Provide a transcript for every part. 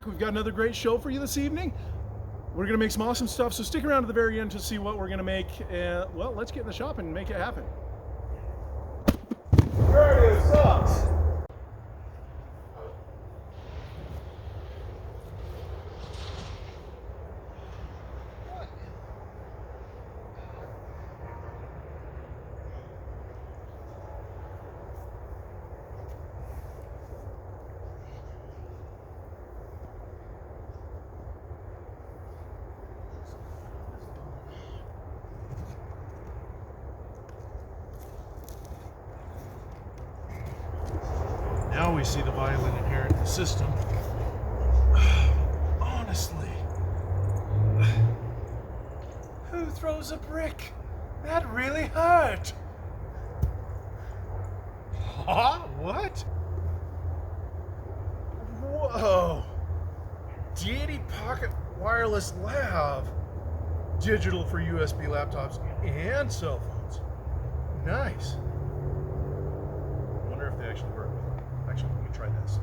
We've got another great show for you this evening. We're going to make some awesome stuff, so stick around to the very end to see what we're going to make. Well, let's get in the shop and make it happen. There it is, sucks. Now we see the violin inherent in the system. Honestly. Who throws a brick? That really hurt. Huh? What? Whoa. Deity Pocket Wireless Lav. Digital for USB laptops and cell phones. Nice. I wonder if they actually work. Actually, let me try this.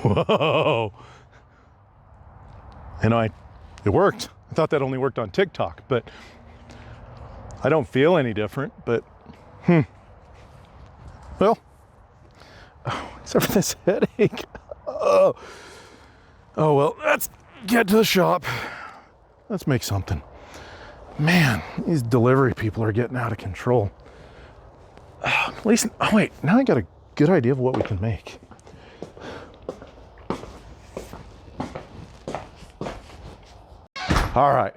Whoa. You know, it worked. I thought that only worked on TikTok, but I don't feel any different, but well, except for this headache. Oh well, let's get to the shop. Let's make something. Man, these delivery people are getting out of control. At least, oh wait, now I got a good idea of what we can make. All right,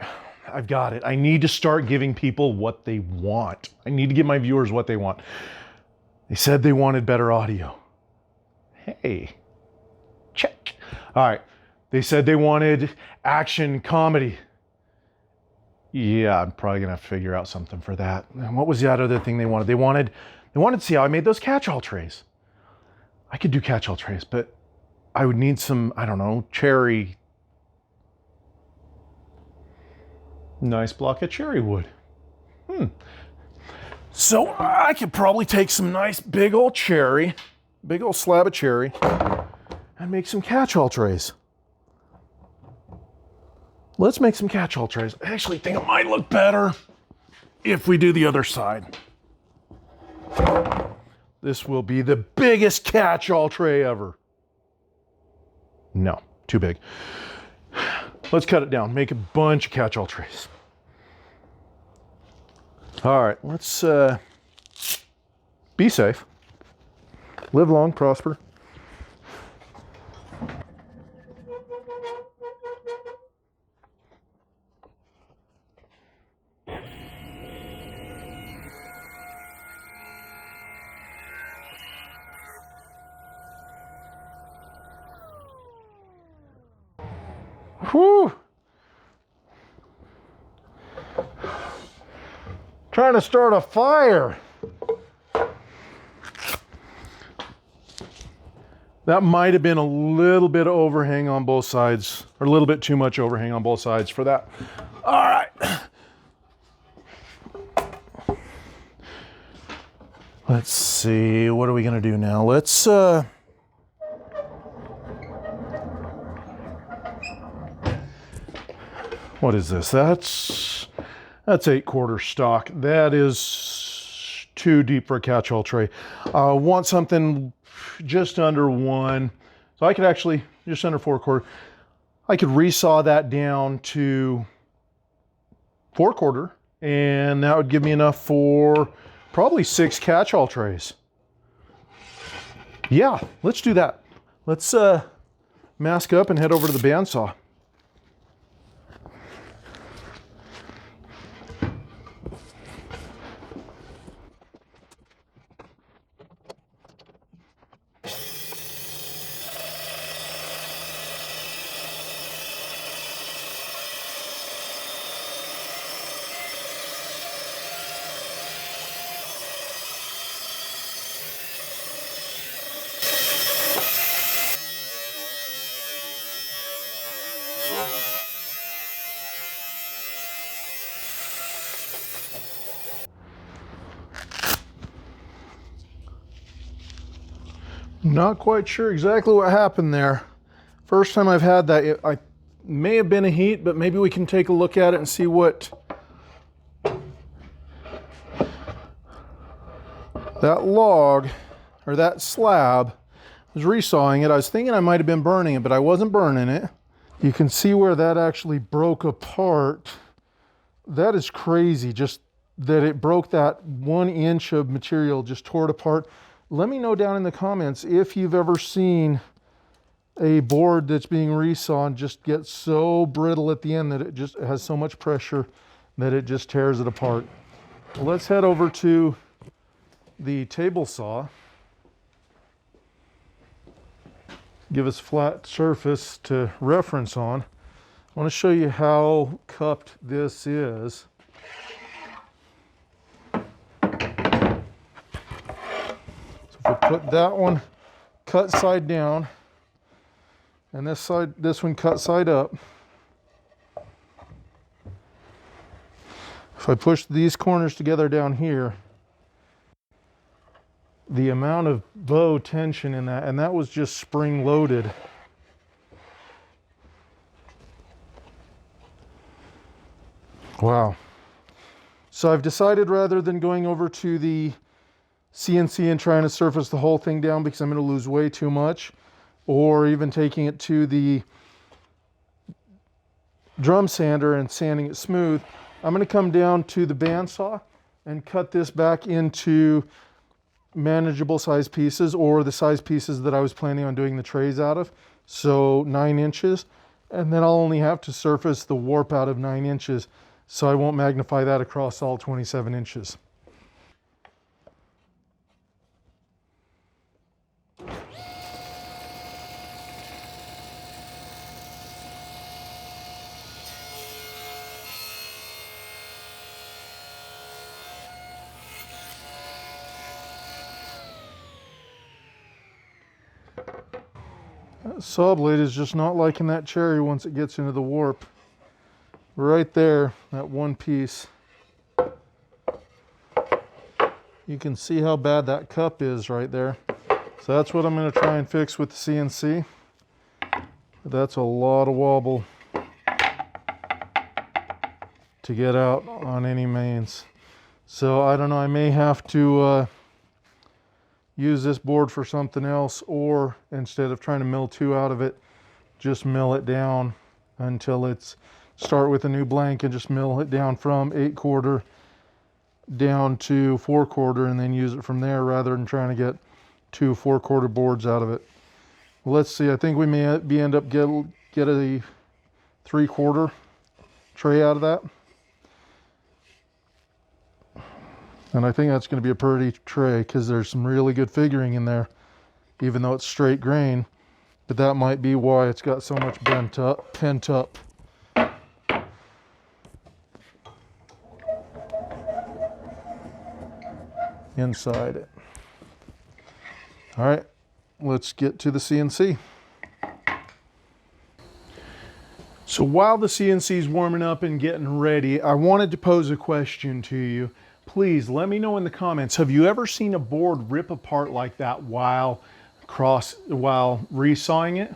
I've got it. I need to start giving people what they want. I need to give my viewers what they want. They said they wanted better audio. Hey, check. All right, they said they wanted action comedy. Yeah, I'm probably gonna have to figure out something for that. And what was the other thing they wanted? They wanted to see how I made those catch-all trays. I could do catch-all trays, but I would need some, I don't know, cherry. Nice block of cherry wood. So I could probably take some nice big old cherry, big old slab of cherry, and make some catch-all trays. Let's make some catch-all trays. I actually think it might look better if we do the other side. This will be the biggest catch-all tray ever. No, too big. Let's cut it down, make a bunch of catch-all trays. All right, let's be safe. Live long, prosper. Whew. Trying to start a fire. That might have been a little bit of overhang on both sides, or a little bit too much overhang on both sides for that. All right. Let's see, what are we gonna do now? Let's, what is this? That's 8/4 stock. That is too deep for a catch-all tray. Want something just under 1. So I could actually, just under 4/4, I could resaw that down to 4/4, and that would give me enough for probably 6 catch-all trays. Yeah, let's do that. Let's mask up and head over to the bandsaw. Not quite sure exactly what happened there. First time I've had that, I may have been a heat, but maybe we can take a look at it and see what that log or that slab was resawing it. I was thinking I might have been burning it, but I wasn't burning it. You can see where that actually broke apart. That is crazy, just that it broke that 1 inch of material, just tore it apart. Let me know down in the comments if you've ever seen a board that's being resawed just get so brittle at the end that it just has so much pressure that it just tears it apart. Well, let's head over to the table saw. Give us flat surface to reference on. I want to show you how cupped this is. So if we put that one cut side down and this one cut side up. If I push these corners together down here, the amount of bow tension in that, and that was just spring loaded. Wow. So I've decided rather than going over to the CNC and trying to surface the whole thing down because I'm going to lose way too much, or even taking it to the drum sander and sanding it smooth, I'm going to come down to the bandsaw and cut this back into manageable size pieces, or the size pieces that I was planning on doing the trays out of, so 9 inches, and then I'll only have to surface the warp out of 9 inches, so I won't magnify that across all 27 inches. That saw blade is just not liking that cherry once it gets into the warp. Right there, that one piece. You can see how bad that cup is right there. So that's what I'm going to try and fix with the CNC. That's a lot of wobble to get out on any mains. So I don't know, I may have to use this board for something else, or instead of trying to mill 2 out of it, just mill it down until it's, start with a new blank and just mill it down from 8/4 down to 4/4 and then use it from there rather than trying to get 2 4/4 boards out of it. Well, let's see, I think we may end up get a 3/4 tray out of that. And I think that's going to be a pretty tray because there's some really good figuring in there, even though it's straight grain. But that might be why it's got so much pent up. Inside it. All right, let's get to the CNC. So while the CNC is warming up and getting ready, I wanted to pose a question to you. Please let me know in the comments, have you ever seen a board rip apart like that while resawing it?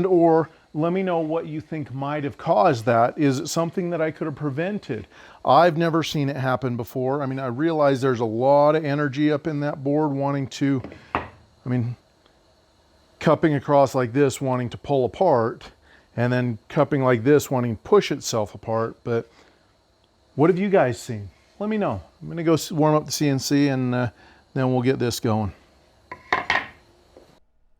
Or let me know what you think might have caused that. Is it something that I could have prevented? I've never seen it happen before. I mean, I realize there's a lot of energy up in that board wanting to, cupping across like this wanting to pull apart, and then cupping like this wanting to push itself apart. But what have you guys seen? Let me know. I'm gonna go warm up the CNC and then we'll get this going.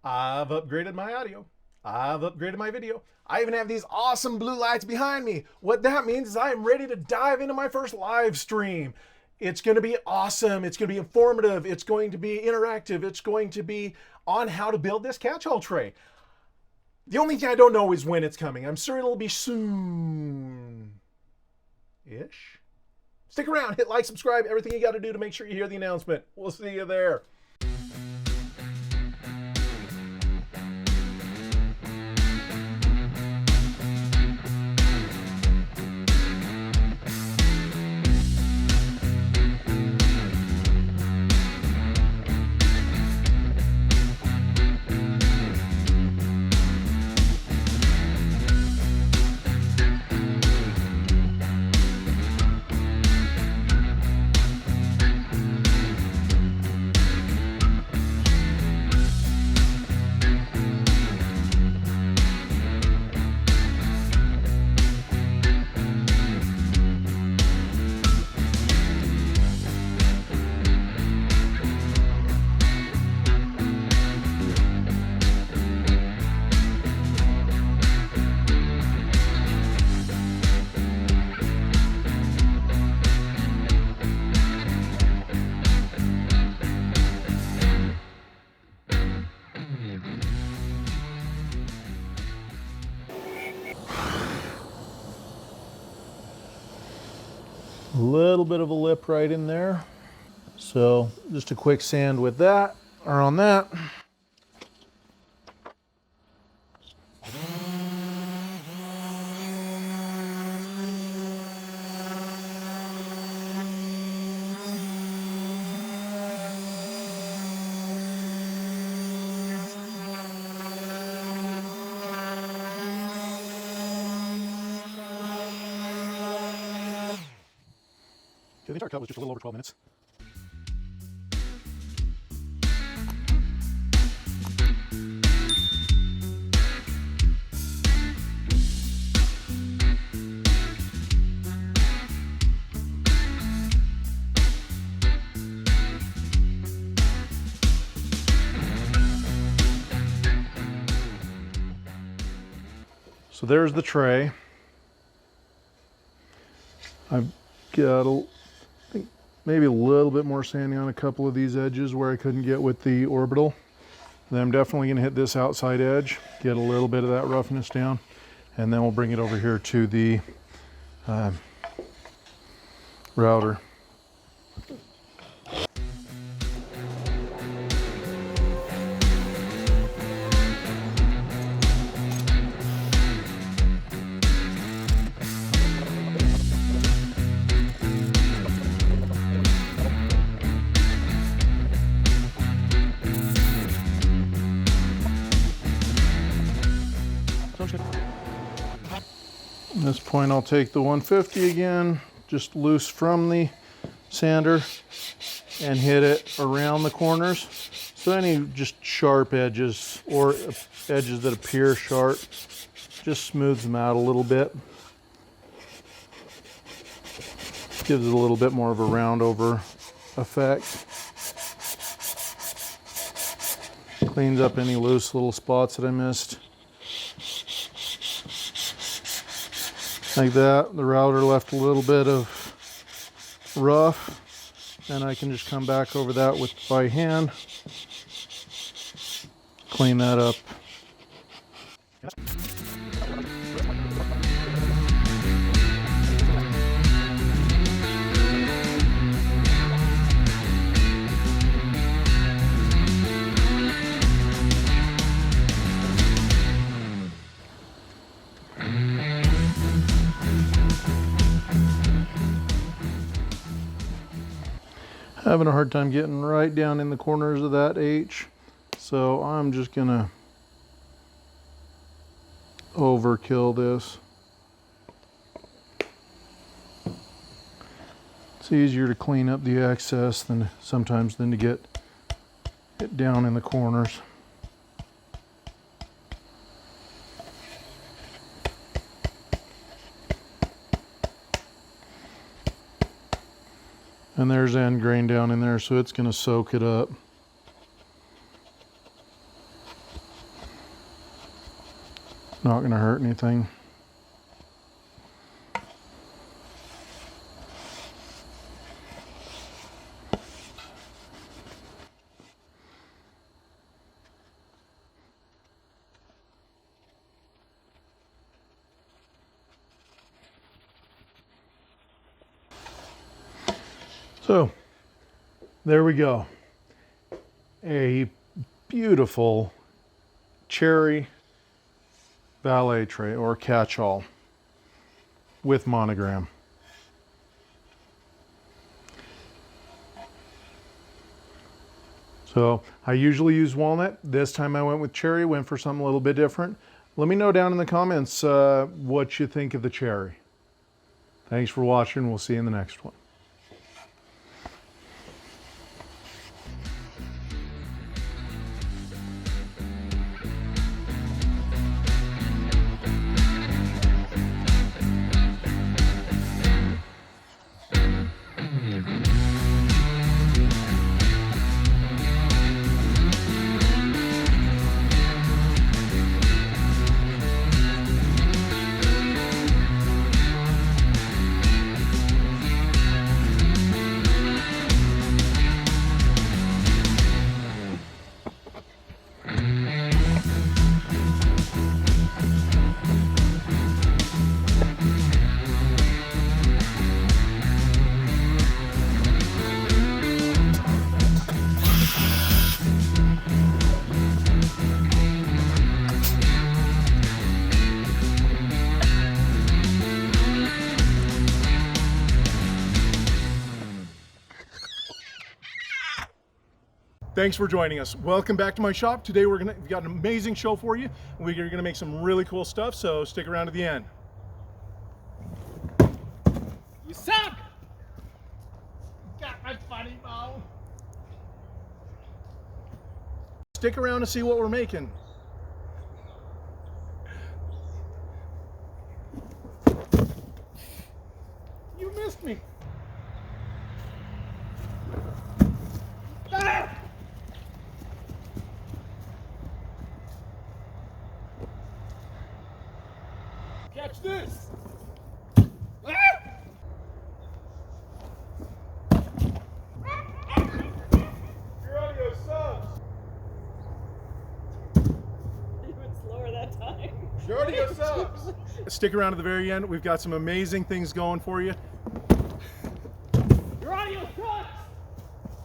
I've upgraded my audio. I've upgraded my video. I even have these awesome blue lights behind me. What that means is I am ready to dive into my first live stream. It's gonna be awesome. It's gonna be informative. It's going to be interactive. It's going to be on how to build this catch-all tray. The only thing I don't know is when it's coming. I'm sure it'll be soon. Ish. Stick around, hit like, subscribe, everything you got to do to make sure you hear the announcement. We'll see you there. A little bit of a lip right in there. So just a quick sand with that, or on that. The entire cut was just a little over 12 minutes. So there's the tray. I've got maybe a little bit more sanding on a couple of these edges where I couldn't get with the orbital. Then I'm definitely gonna hit this outside edge, get a little bit of that roughness down, and then we'll bring it over here to the router. At this point, I'll take the 150 again, just loose from the sander, and hit it around the corners. So any just sharp edges or edges that appear sharp, just smooths them out a little bit. Gives it a little bit more of a round over effect. Cleans up any loose little spots that I missed. Like that. The router left a little bit of rough, and I can just come back over that with by hand, clean that up. Having a hard time getting right down in the corners of that H, so I'm just gonna overkill this. It's easier to clean up the excess than sometimes to get it down in the corners. And there's end grain down in there, so it's going to soak it up. Not going to hurt anything. So there we go. A beautiful cherry valet tray or catch-all with monogram. So I usually use walnut. This time I went with cherry, went for something a little bit different. Let me know down in the comments what you think of the cherry. Thanks for watching. We'll see you in the next one. Thanks for joining us. Welcome back to my shop. Today we've got an amazing show for you. We're gonna make some really cool stuff, so stick around to the end. You suck! Got my funny bone. Stick around to see what we're making. You missed me. Ah! Catch this! Ah! Your audio sucks. You went slower that time. Your audio sucks. Stick around to the very end. We've got some amazing things going for you. Your audio sucks!